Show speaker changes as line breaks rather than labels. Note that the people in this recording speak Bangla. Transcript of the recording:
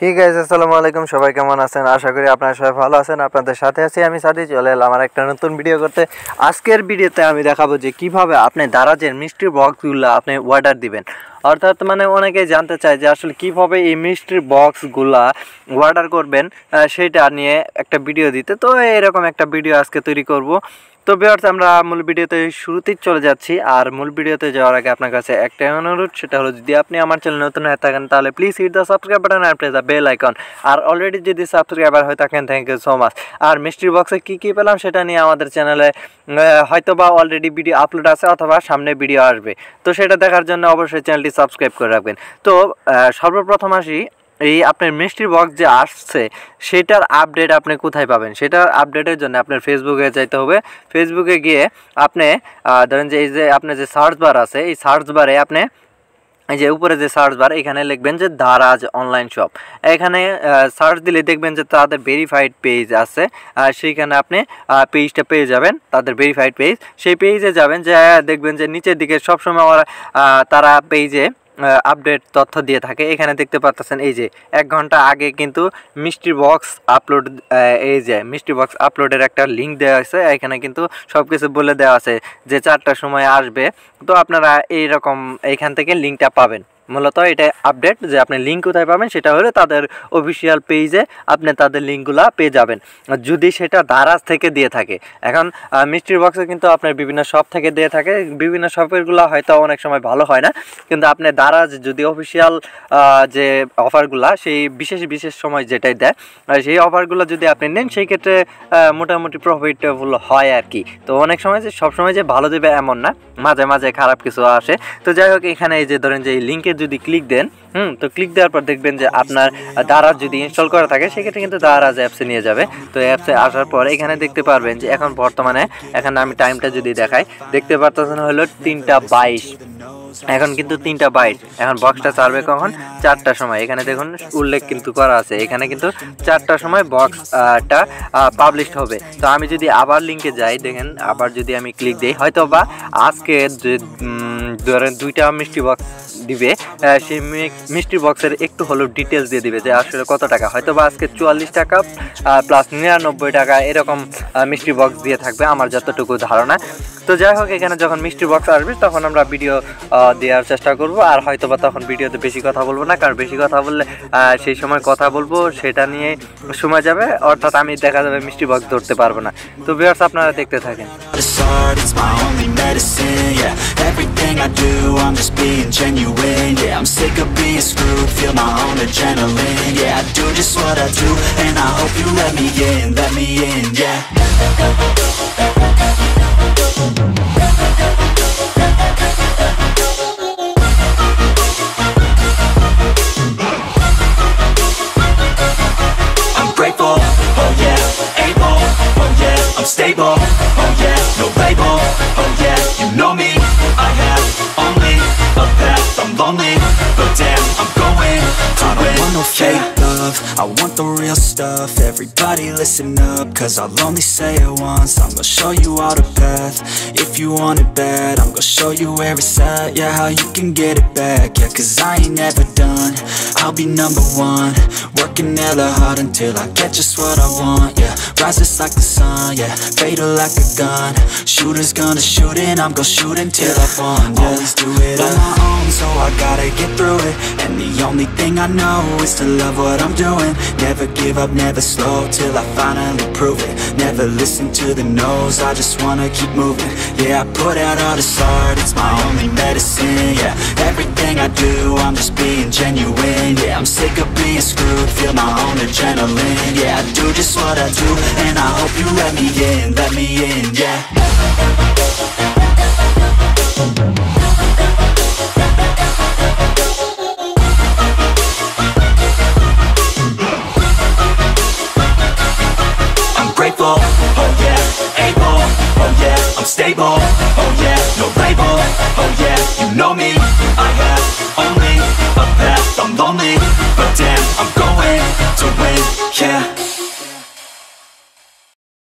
হে গাইস, আসসালামু আলাইকুম। সবাই কেমন আছেন? আশা করি আপনারা সবাই ভালো আছেন। আপনাদের সাথে আছি আমি সাদি। চলে এলাম আমার একটা নতুন ভিডিও করতে। আজকের ভিডিওতে আমি দেখাবো যে কিভাবে আপনি দারাজের মিষ্টির বক্সগুলো আপনি অর্ডার দিবেন। অর্থাৎ অনেকেই জানতে চায় যে আসলে কিভাবে এই মিষ্টির বক্সগুলা অর্ডার করবেন, সেটা নিয়ে একটা ভিডিও দিতে। তো এরকম একটা ভিডিও আজকে তৈরি করব। তো ভিউয়ার্স, আমরা মূল ভিডিওতে শুরুতেই চলে যাচ্ছি। আর মূল ভিডিওতে যাওয়ার আগে আপনার কাছে একটাই অনুরোধ, সেটা হলো যদি আপনি আমার চ্যানেল নতুন হয়ে থাকেন তাহলে please hit the subscribe button আর প্রেস দ্য বেল আইকন। আর অলরেডি যদি সাবস্ক্রাইবার হয়ে থাকেন, থ্যাংক ইউ সো মাচ। আর মিষ্টির বক্সে কী পেলাম সেটা নিয়ে আমাদের চ্যানেলে হয়তোবা অলরেডি ভিডিও আপলোড আছে অথবা সামনে ভিডিও আসবে। তো সেটা দেখার জন্য অবশ্যই চ্যানেলটি সাবস্ক্রাইব করে রাখবেন। তো সর্বপ্রথম আসি, এই আপনার মিষ্টির বক্স যে আসছে সেটার আপডেট আপনি কোথায় পাবেন? সেটার আপডেটের জন্য আপনার ফেসবুকে যাইতে হবে। ফেসবুকে গিয়ে আপনি ধরেন যে এই যে আপনার যে সার্চ বার আছে, এই সার্চ বারে আপনি এই যে উপরে যে সার্চ বার, এখানে লিখবেন যে দারাজ অনলাইন শপ। এখানে সার্চ দিলে দেখবেন যে তাদের ভেরিফাইড পেজ আছে। সেইখানে আপনি পেজটা পেয়ে যাবেন, তাদের ভেরিফাইড পেজ। সেই পেজে যাবেন, যে দেখবেন যে নিচের দিকে সবসময় তারা পেজে আপডেট তথ্য দিয়ে থাকে। এখানে দেখতে পাচ্ছেন এই যে 1 ঘন্টা আগে কিন্তু মিষ্টির বক্স আপলোড, এই যে মিষ্টির বক্স আপলোডের একটা লিঙ্ক দেওয়া আছে। এখানে কিন্তু সব কিছু বলে দেওয়া আছে যে 4টার সময় আসবে। তো আপনারা এইরকম এইখান থেকে লিঙ্কটা পাবেন। মূলত এটা আপডেট, যে আপনি লিঙ্ক কোথায় পাবেন সেটা হলো তাদের অফিসিয়াল পেজে আপনি তাদের লিঙ্কগুলো পেয়ে যাবেন, যদি সেটা দারাজ থেকে দিয়ে থাকে। এখন মিষ্টির বক্সে কিন্তু আপনার বিভিন্ন শপ থেকে দিয়ে থাকে। বিভিন্ন শপেরগুলো হয়তো অনেক সময় ভালো হয় না, কিন্তু আপনি দারাজ যদি অফিসিয়াল যে অফারগুলো, সেই বিশেষ সময় যেটাই দেয়, সেই অফারগুলো যদি আপনি নেন সেই ক্ষেত্রে মোটামুটি প্রফিটেবল হয় আর কি। তো অনেক সময় যে সবসময় যে ভালো দেবে এমন না, মাঝে মাঝে খারাপ কিছু আসে। তো যাই হোক, এখানে এই যে ধরেন যে এই লিঙ্কে যদি ক্লিক দেন, তো ক্লিক দেওয়ার পর দেখবেন যে আপনার দারাজ যদি ইনস্টল করা থাকে সেক্ষেত্রে কিন্তু দারাজ অ্যাপসে নিয়ে যাবে। তো অ্যাপসে আসার পর এখানে দেখতে পারবেন যে এখন বর্তমানে, এখানে আমি টাইমটা যদি দেখাই, দেখতে পারতেছেন হলো 3:22। এখন কিন্তু 3:22। এখন বক্সটা ছাড়বে কখন? 4টার সময়। এখানে দেখুন উল্লেখ কিন্তু করা আছে, এখানে কিন্তু 4টার সময় বক্সটা পাবলিশড হবে। তো আমি যদি আবার লিঙ্কে যাই, দেখেন আবার যদি আমি ক্লিক দিই, হয়তো বা আজকে যে ধরেন 2টা মিষ্টি বক্স দিবে, সেই মিষ্টি বক্সের একটু হলেও ডিটেলস দিয়ে দিবে যে আসলে কত টাকা। হয়তো বা আজকে 44 টাকা প্লাস 99 টাকা এরকম মিষ্টি বক্স দিয়ে থাকবে, আমার যতটুকু ধারণা। তো যাই হোক, এখানে যখন মিষ্টি বক্স আসবে তখন আমরা ভিডিও দেওয়ার চেষ্টা করব। আর হয়তো বা তখন ভিডিওতে বেশি কথা বলবো না, কারণ বেশি কথা বললে সেই সময় কথা বলবো সেটা নিয়ে সময় যাবে, অর্থাৎ আমি দেখা যাবে মিষ্টি বক্স ধরতে পারবো না। তো ভিউয়ার্স, আপনারা দেখতে থাকেন।
Everything I do, I'm just being genuine. Yeah, I'm sick of being screwed, feel my own adrenaline. Yeah, I do just what I do, and I hope you let me in, yeah. I'm grateful, oh yeah, able, oh yeah, I'm stable, oh yeah, no label, oh yeah, you know me. I have only a path, I'm lonely, but damn, I'm going to win. I don't want no fake love, I want the real stuff. Everybody listen up, cause I'll only say it once. I'm gonna show you all the path. If you want it bad, I'm gonna show you where it's at. Yeah, how you can get it back. Yeah, cause I ain't never done, I'll be #1. Working hella hard until I get just what I want. Yeah, rises like the sun, yeah, fatal like a gun. Shooters gonna shoot and I'm gonna shoot until I won. Yeah, always do it on my own, so I gotta get through it. And the only thing I know is to love what I'm doing. Never give up, never slow, till I finally prove it. Never listen to the no's, I just wanna keep moving. Yeah, I put out all this art, it's my only medicine. Yeah, everything I do, I'm just being genuine. Yeah, I'm sick of being screwed, feel my own adrenaline. Yeah, I do just what I do, and I hope you let me in, yeah. I'm grateful, oh yeah, able, oh yeah, I'm stable, oh yeah, no label, oh yeah, you know me.